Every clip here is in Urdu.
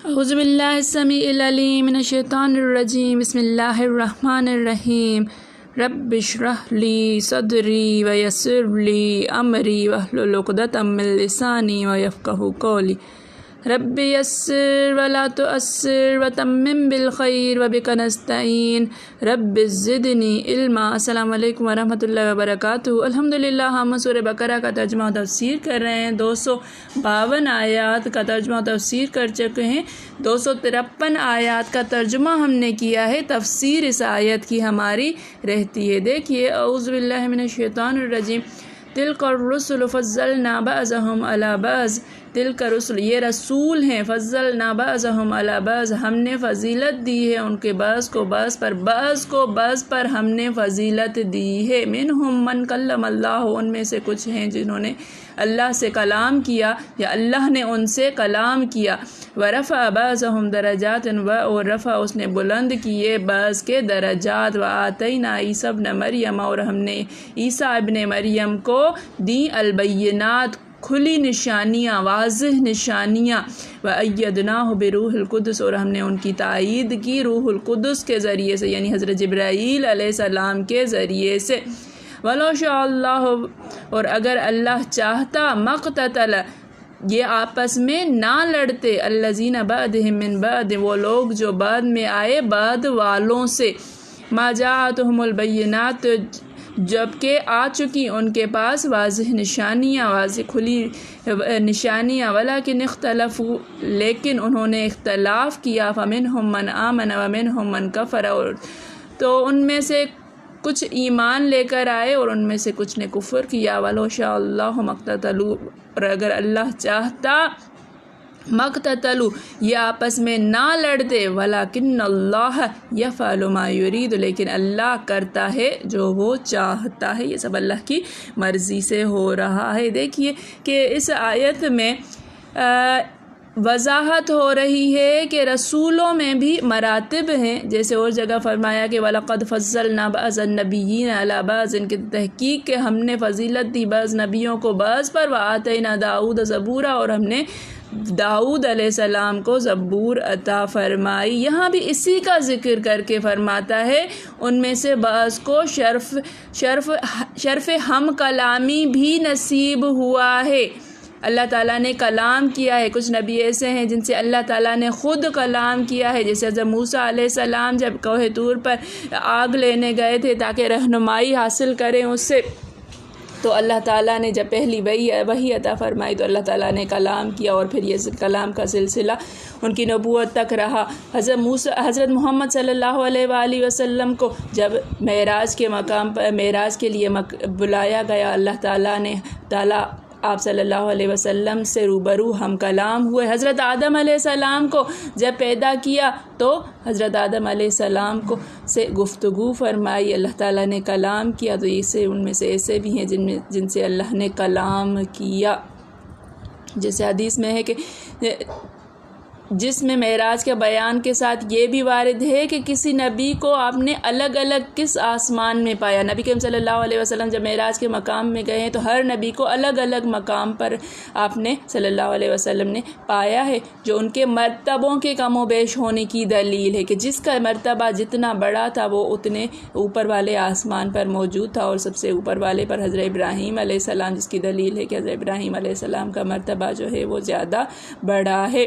اعوذ باللہ السمیع العلیم من الشیطان الرجیم بسم اللہ الرحمن الرحیم رب اشرح لی صدری ویسر لی امری واحلل عقدۃ من لسانی ویفقہوا قولی رب یسر ولا تعسر وتمم بالخیر وبک نستعین رب زدنی علما۔ السلام علیکم ورحمۃ اللہ وبرکاتہ۔ الحمدللہ ہم سورہ بقرہ کا ترجمہ و تفسیر کر رہے ہیں۔ 252 آیات کا ترجمہ و تفسیر کر چکے ہیں۔ 253 آیات کا ترجمہ ہم نے کیا ہے، تفسیر اس آیت کی ہماری رہتی ہے۔ دیکھیے، اعوذ باللہ من الشیطان الرجیم، تلک الرسل فضلنا بعضهم علی بعض، تلک رسل، یہ رسول ہیں، فضلنا بعضهم علی بعض، ہم نے فضیلت دی ہے ان کے بعض کو بعض پر، بعض کو بعض پر ہم نے فضیلت دی ہے۔ منہم من کلم اللہ، ان میں سے کچھ ہیں جنہوں نے اللہ سے کلام کیا یا اللہ نے ان سے کلام کیا۔ ورفع بعضهم درجات، اور رفع اس نے بلند کیے بعض کے درجات۔ وآتینا عیسی ابن مریم، اور ہم نے عیسیٰ ابن مریم کو دی البینات، کھلی نشانیاں، واضح نشانیاں۔ وَأَيَّدْنَاهُ بِرُوحِ الْقُدُسِ، اور ہم نے ان کی تائید کی روح القدس کے ذریعے سے، یعنی حضرت جبرائیل علیہ السلام کے ذریعے سے۔ وَلَوْ شَاءَ اللَّهُ، اور اگر اللہ چاہتا، مَقْتَتَلَ، یہ آپس میں نہ لڑتے، الَّذِينَ بَعْدِهِم مِّن بَعْدٍ، وہ لوگ جو بعد میں آئے بعد والوں سے، مَا جَاءَتْهُمُ الْبَيِّنَاتُ، جبکہ آ چکی ان کے پاس واضح نشانیاں، واضح کھلی نشانیاں۔ وَلَٰكِنِ اخْتَلَفُوا، لیکن انہوں نے اختلاف کیا۔ فَمِنْهُم مَّنْ آمَنَ وَمِنْهُم مَّنْ كَفَرَ، تو ان میں سے کچھ ایمان لے کر آئے اور ان میں سے کچھ نے کفر کیا۔ وَلَوْ شَاءَ اللَّهُ مَا اقْتَتَلُوا، اور اگر اللہ چاہتا، مقتتلو، یہ آپس میں نہ لڑتے، ولیکن اللہ یفعل ما یرید، لیکن اللہ کرتا ہے جو وہ چاہتا ہے۔ یہ سب اللہ کی مرضی سے ہو رہا ہے۔ دیکھیے کہ اس آیت میں وضاحت ہو رہی ہے کہ رسولوں میں بھی مراتب ہیں، جیسے اور جگہ فرمایا کہ وَلَقَدْ فَضَّلْنَا بَعْضَ النَّبِيِّينَ عَلَى بَعْضٍ، ان کی تحقیق کہ ہم نے فضیلت دی بعض نبیوں کو بعض پر۔ وَآتَيْنَا دَاؤُودَ زَبُورًا، اور ہم نے داؤد علیہ السلام کو زبور عطا فرمائی۔ یہاں بھی اسی کا ذکر کر کے فرماتا ہے ان میں سے بعض کو شرف ہم کلامی بھی نصیب ہوا ہے، اللہ تعالیٰ نے کلام کیا ہے۔ کچھ نبی ایسے ہیں جن سے اللہ تعالیٰ نے خود کلام کیا ہے، جیسے حضرت موسیٰ علیہ السلام جب کوہ طور پر آگ لینے گئے تھے تاکہ رہنمائی حاصل کریں اس سے، تو اللہ تعالیٰ نے جب پہلی وحی عطا فرمائی تو اللہ تعالیٰ نے کلام کیا، اور پھر یہ کلام کا سلسلہ ان کی نبوت تک رہا۔ حضرت محمد صلی اللہ علیہ وآلہ وسلم کو جب معراج کے مقام پر، معراج کے لیے بلایا گیا، اللہ تعالیٰ نے آپ صلی اللہ علیہ وسلم سے روبرو ہم کلام ہوئے۔ حضرت آدم علیہ السلام کو جب پیدا کیا تو حضرت آدم علیہ السلام کو سے گفتگو فرمائی، اللہ تعالیٰ نے کلام کیا۔ تو ان میں سے ایسے بھی ہیں جن سے اللہ نے کلام کیا، جیسے حدیث میں ہے کہ جس میں معراج کے بیان کے ساتھ یہ بھی وارد ہے کہ کسی نبی کو آپ نے الگ الگ کس آسمان میں پایا۔ نبی کریم صلی اللہ علیہ وسلم جب معراج کے مقام میں گئے ہیں تو ہر نبی کو الگ الگ مقام پر آپ نے صلی اللہ علیہ وسلم نے پایا ہے، جو ان کے مرتبوں کے کم و بیش ہونے کی دلیل ہے کہ جس کا مرتبہ جتنا بڑا تھا وہ اتنے اوپر والے آسمان پر موجود تھا، اور سب سے اوپر والے پر حضرت ابراہیم علیہ السلام، جس کی دلیل ہے کہ حضرت ابراہیم علیہ السلام کا مرتبہ جو ہے وہ زیادہ بڑا ہے۔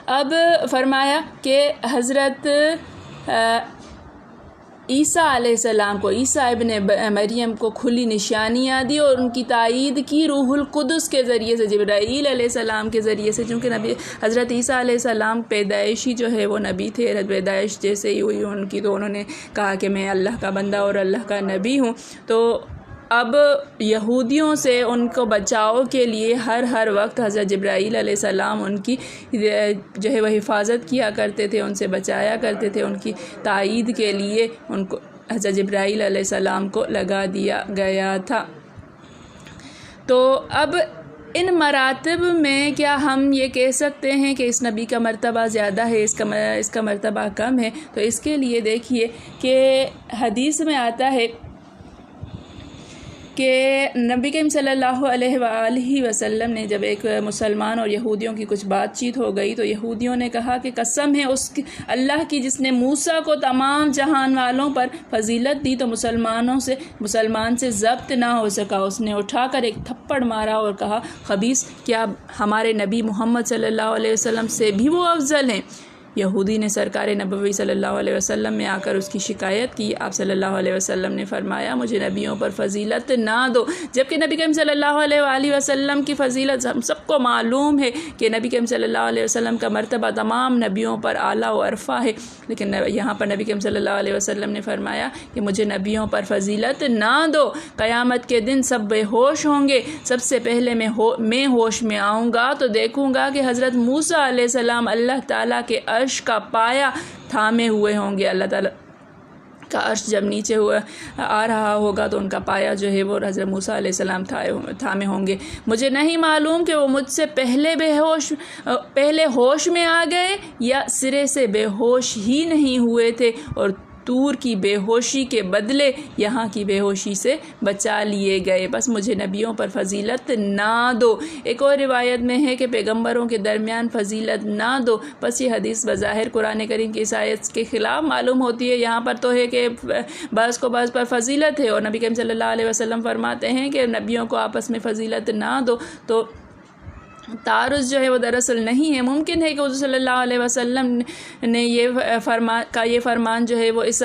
اب فرمایا کہ حضرت عیسیٰ علیہ السلام کو، عیسیٰ ابن مریم کو کھلی نشانیاں دی، اور ان کی تائید کی روح القدس کے ذریعے سے، جبرائیل علیہ السلام کے ذریعے سے، چونکہ نبی حضرت عیسیٰ علیہ السلام پیدائشی جو ہے وہ نبی تھے، پیدائش جیسے ہی ہوئی ان کی تو انہوں نے کہا کہ میں اللہ کا بندہ اور اللہ کا نبی ہوں۔ تو اب یہودیوں سے ان کو بچاؤ کے لیے ہر وقت حضرت جبرائیل علیہ السلام ان کی جو ہے وہ حفاظت کیا کرتے تھے، ان سے بچایا کرتے تھے، ان کی تائید کے لیے ان کو حضرت جبرائیل علیہ السلام کو لگا دیا گیا تھا۔ تو اب ان مراتب میں کیا ہم یہ کہہ سکتے ہیں کہ اس نبی کا مرتبہ زیادہ ہے، اس کا مرتبہ کم ہے؟ تو اس کے لیے دیکھیے کہ حدیث میں آتا ہے کہ نبی کریم صلی اللہ علیہ وآلہ وسلم نے جب ایک مسلمان اور یہودیوں کی کچھ بات چیت ہو گئی تو یہودیوں نے کہا کہ قسم ہے اس اللہ کی جس نے موسیٰ کو تمام جہان والوں پر فضیلت دی تو مسلمان سے ضبط نہ ہو سکا۔ اس نے اٹھا کر ایک تھپڑ مارا اور کہا خبیث، کیا ہمارے نبی محمد صلی اللہ علیہ وسلم سے بھی وہ افضل ہیں؟ یہودی نے سرکار نبوی صلی اللہ علیہ وسلم میں آ کر اس کی شکایت کی۔ آپ صلی اللہ علیہ وسلم نے فرمایا مجھے نبیوں پر فضیلت نہ دو، جبکہ نبی کریم صلی اللہ علیہ وآلہ وسلم کی فضیلت ہم سب کو معلوم ہے کہ نبی کریم صلی اللہ علیہ وسلم کا مرتبہ تمام نبیوں پر اعلیٰ و ارفع ہے، لیکن یہاں پر نبی کریم صلی اللہ علیہ وسلم نے فرمایا کہ مجھے نبیوں پر فضیلت نہ دو۔ قیامت کے دن سب بے ہوش ہوں گے، سب سے پہلے میں ہوش میں آؤں گا تو دیکھوں گا کہ حضرت موسیٰ علیہ السلام اللہ تعالیٰ کے عرش کا پایا تھامے ہوئے ہوں گے۔ اللہ تعالیٰ کا عرش جب نیچے آ رہا ہوگا تو ان کا پایا جو ہے وہ حضرت موسیٰ علیہ السلام تھامے ہوں گے۔ مجھے نہیں معلوم کہ وہ مجھ سے پہلے ہوش میں آ گئے یا سرے سے بے ہوش ہی نہیں ہوئے تھے اور طور کی بے ہوشی کے بدلے یہاں کی بے ہوشی سے بچا لیے گئے، بس مجھے نبیوں پر فضیلت نہ دو۔ ایک اور روایت میں ہے کہ پیغمبروں کے درمیان فضیلت نہ دو، بس یہ حدیث بظاہر قرآن کریم کی اس آیت کے خلاف معلوم ہوتی ہے۔ یہاں پر تو ہے کہ بعض کو بعض پر فضیلت ہے اور نبی کریم صلی اللہ علیہ وسلم فرماتے ہیں کہ نبیوں کو آپس میں فضیلت نہ دو، تو تعارض جو ہے وہ دراصل نہیں ہے۔ ممکن ہے کہ حضور صلی اللہ علیہ وسلم نے یہ فرمان جو ہے وہ اس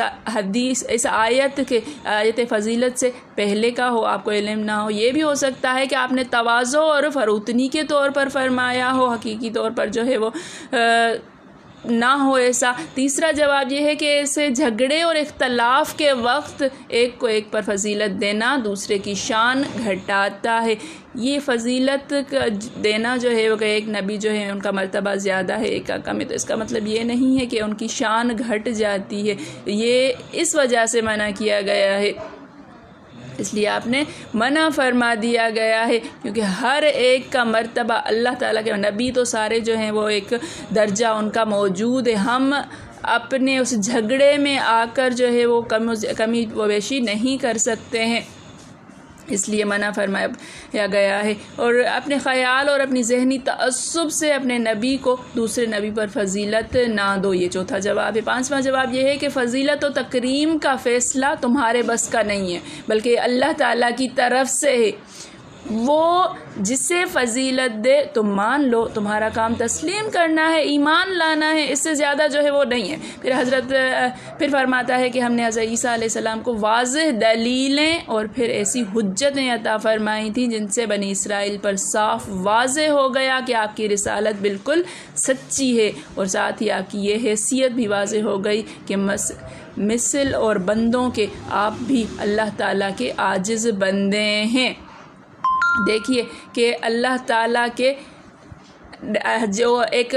آیت فضیلت سے پہلے کا ہو، آپ کو علم نہ ہو۔ یہ بھی ہو سکتا ہے کہ آپ نے تواضع اور فروتنی کے طور پر فرمایا ہو، حقیقی طور پر جو ہے وہ نہ ہو ایسا۔ تیسرا جواب یہ ہے کہ ایسے جھگڑے اور اختلاف کے وقت ایک کو ایک پر فضیلت دینا دوسرے کی شان گھٹاتا ہے۔ یہ فضیلت دینا جو ہے وہ کہ ایک نبی جو ہے ان کا مرتبہ زیادہ ہے ایک کا کم ہے، تو اس کا مطلب یہ نہیں ہے کہ ان کی شان گھٹ جاتی ہے، یہ اس وجہ سے منع کیا گیا ہے، اس لیے آپ نے منع فرما دیا گیا ہے، کیونکہ ہر ایک کا مرتبہ اللہ تعالیٰ کے نبی تو سارے جو ہیں وہ ایک درجہ ان کا موجود ہے۔ ہم اپنے اس جھگڑے میں آ کر جو ہے وہ کمی و بیشی نہیں کر سکتے ہیں، اس لیے منع فرمایا گیا ہے۔ اور اپنے خیال اور اپنی ذہنی تعصب سے اپنے نبی کو دوسرے نبی پر فضیلت نہ دو، یہ چوتھا جواب ہے۔ پانچواں جواب یہ ہے کہ فضیلت و تکریم کا فیصلہ تمہارے بس کا نہیں ہے، بلکہ اللہ تعالیٰ کی طرف سے ہے۔ وہ جسے فضیلت دے تم مان لو، تمہارا کام تسلیم کرنا ہے، ایمان لانا ہے، اس سے زیادہ جو ہے وہ نہیں ہے۔ پھر فرماتا ہے کہ ہم نے حضرت عیسیٰ علیہ السلام کو واضح دلیلیں اور پھر ایسی حجتیں عطا فرمائی تھیں جن سے بنی اسرائیل پر صاف واضح ہو گیا کہ آپ کی رسالت بالکل سچی ہے، اور ساتھ ہی آپ کی یہ حیثیت بھی واضح ہو گئی کہ مثل اور بندوں کے آپ بھی اللہ تعالیٰ کے عاجز بندے ہیں۔ دیکھیے کہ اللہ تعالیٰ کے جو ایک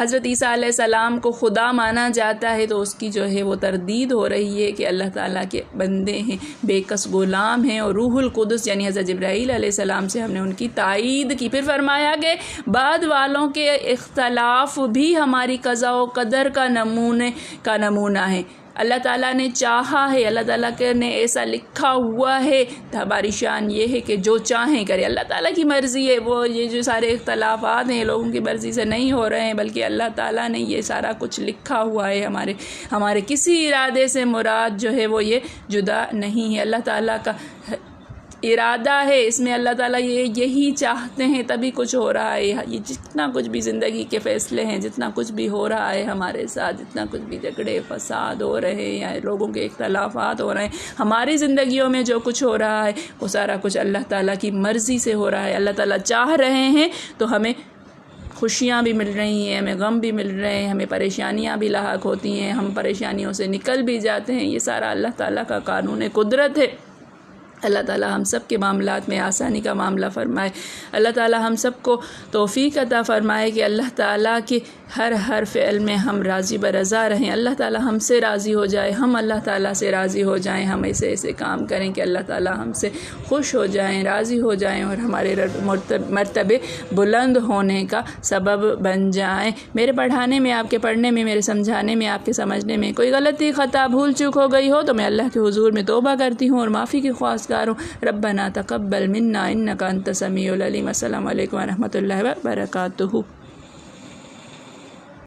حضرت عیسیٰ علیہ السلام کو خدا مانا جاتا ہے تو اس کی جو ہے وہ تردید ہو رہی ہے کہ اللہ تعالیٰ کے بندے ہیں، بے کس غلام ہیں، اور روح القدس یعنی حضرت جبرائیل علیہ السلام سے ہم نے ان کی تائید کی۔ پھر فرمایا کہ بعد والوں کے اختلاف بھی ہماری قضاء و قدر کا نمونہ ہے۔ اللہ تعالیٰ نے چاہا ہے، اللہ تعالیٰ نے ایسا لکھا ہوا ہے، ہماری شان یہ ہے کہ جو چاہیں کرے، اللہ تعالیٰ کی مرضی ہے۔ وہ یہ جو سارے اختلافات ہیں لوگوں کی مرضی سے نہیں ہو رہے ہیں، بلکہ اللہ تعالیٰ نے یہ سارا کچھ لکھا ہوا ہے۔ ہمارے کسی ارادے سے مراد جو ہے وہ یہ جدا نہیں ہے، اللہ تعالیٰ کا ارادہ ہے، اس میں اللہ تعالیٰ یہی چاہتے ہیں تبھی کچھ ہو رہا ہے۔ یہ جتنا کچھ بھی زندگی کے فیصلے ہیں، جتنا کچھ بھی ہو رہا ہے ہمارے ساتھ، جتنا کچھ بھی جھگڑے فساد ہو رہے ہیں یا لوگوں کے اختلافات ہو رہے ہیں، ہماری زندگیوں میں جو کچھ ہو رہا ہے وہ سارا کچھ اللہ تعالیٰ کی مرضی سے ہو رہا ہے۔ اللہ تعالیٰ چاہ رہے ہیں تو ہمیں خوشیاں بھی مل رہی ہیں، ہمیں غم بھی مل رہے ہیں، ہمیں پریشانیاں بھی لاحق ہوتی ہیں، ہم پریشانیوں سے نکل بھی جاتے ہیں۔ یہ سارا اللہ تعالیٰ کا قانون قدرت ہے۔ اللہ تعالیٰ ہم سب کے معاملات میں آسانی کا معاملہ فرمائے۔ اللہ تعالیٰ ہم سب کو توفیق عطا فرمائے کہ اللہ تعالیٰ کے ہر فعل میں ہم راضی برضا رہیں، اللہ تعالیٰ ہم سے راضی ہو جائے، ہم اللہ تعالیٰ سے راضی ہو جائیں، ہم ایسے کام کریں کہ اللہ تعالیٰ ہم سے خوش ہو جائیں، راضی ہو جائیں اور ہمارے مرتبے بلند ہونے کا سبب بن جائیں۔ میرے پڑھانے میں، آپ کے پڑھنے میں، میرے سمجھانے میں، آپ کے سمجھنے میں کوئی غلطی، خطا، بھول چوک ہو گئی ہو تو میں اللہ کے حضور میں توبہ کرتی ہوں اور معافی کی خواہش گزار ہوں۔ ربنا تقبل منا انک انت السمیع العلیم۔ السلام علیکم ورحمۃ اللہ وبرکاتہ۔